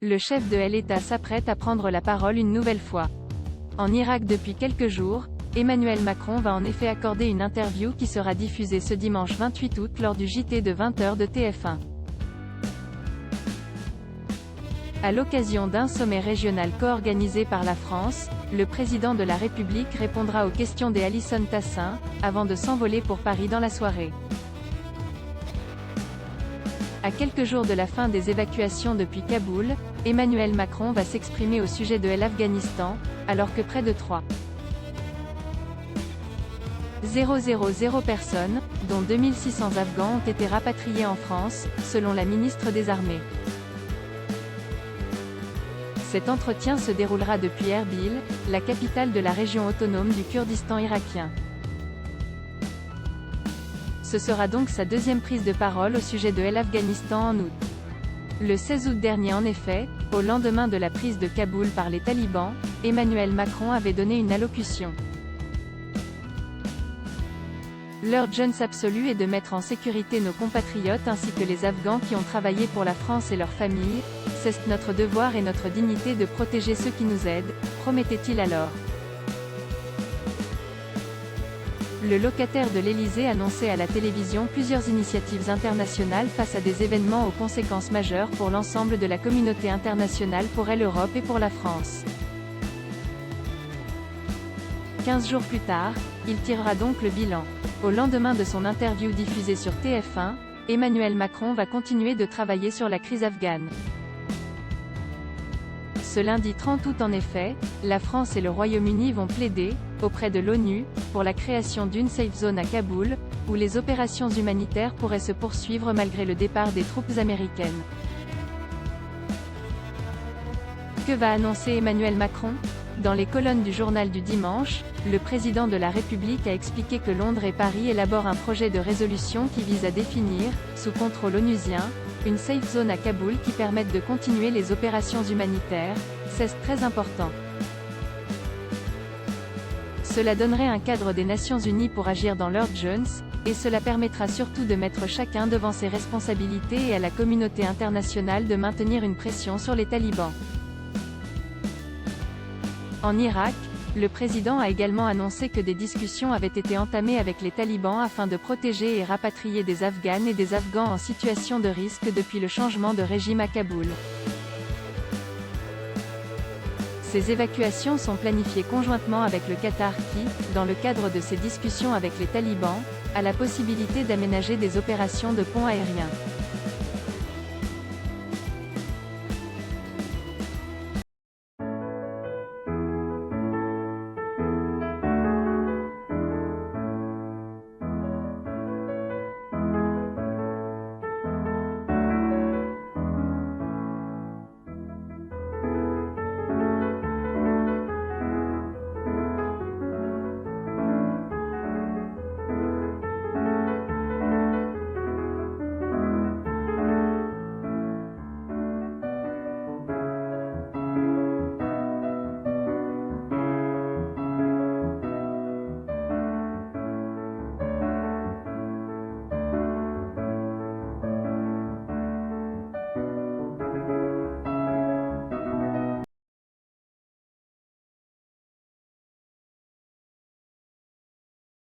Le chef de l'État s'apprête à prendre la parole une nouvelle fois. En Irak depuis quelques jours, Emmanuel Macron va en effet accorder une interview qui sera diffusée ce dimanche 28 août lors du JT de 20h de TF1. À l'occasion d'un sommet régional co-organisé par la France, le président de la République répondra aux questions d'Alison Tassin, avant de s'envoler pour Paris dans la soirée. À quelques jours de la fin des évacuations depuis Kaboul, Emmanuel Macron va s'exprimer au sujet de l'Afghanistan, alors que près de 3,000 personnes, dont 2600 Afghans ont été rapatriés en France, selon la ministre des Armées. Cet entretien se déroulera depuis Erbil, la capitale de la région autonome du Kurdistan irakien. Ce sera donc sa deuxième prise de parole au sujet de l'Afghanistan en août. Le 16 août dernier en effet, au lendemain de la prise de Kaboul par les talibans, Emmanuel Macron avait donné une allocution. L'urgence absolue est de mettre en sécurité nos compatriotes ainsi que les Afghans qui ont travaillé pour la France et leurs familles. C'est notre devoir et notre dignité de protéger ceux qui nous aident, promettait-il alors. Le locataire de l'Élysée annonçait à la télévision plusieurs initiatives internationales face à des événements aux conséquences majeures pour l'ensemble de la communauté internationale, pour l'Europe et pour la France. 15 jours plus tard, il tirera donc le bilan. Au lendemain de son interview diffusée sur TF1, Emmanuel Macron va continuer de travailler sur la crise afghane. Ce lundi 30 août en effet, la France et le Royaume-Uni vont plaider, auprès de l'ONU, pour la création d'une safe zone à Kaboul, où les opérations humanitaires pourraient se poursuivre malgré le départ des troupes américaines. Que va annoncer Emmanuel Macron ? Dans les colonnes du journal du dimanche, le président de la République a expliqué que Londres et Paris élaborent un projet de résolution qui vise à définir, sous contrôle onusien, une safe zone à Kaboul qui permette de continuer les opérations humanitaires. C'est très important. Cela donnerait un cadre des Nations Unies pour agir dans l'urgence, et cela permettra surtout de mettre chacun devant ses responsabilités et à la communauté internationale de maintenir une pression sur les talibans. En Irak, le président a également annoncé que des discussions avaient été entamées avec les talibans afin de protéger et rapatrier des Afghanes et des Afghans en situation de risque depuis le changement de régime à Kaboul. Ces évacuations sont planifiées conjointement avec le Qatar qui, dans le cadre de ces discussions avec les talibans, a la possibilité d'aménager des opérations de pont aérien.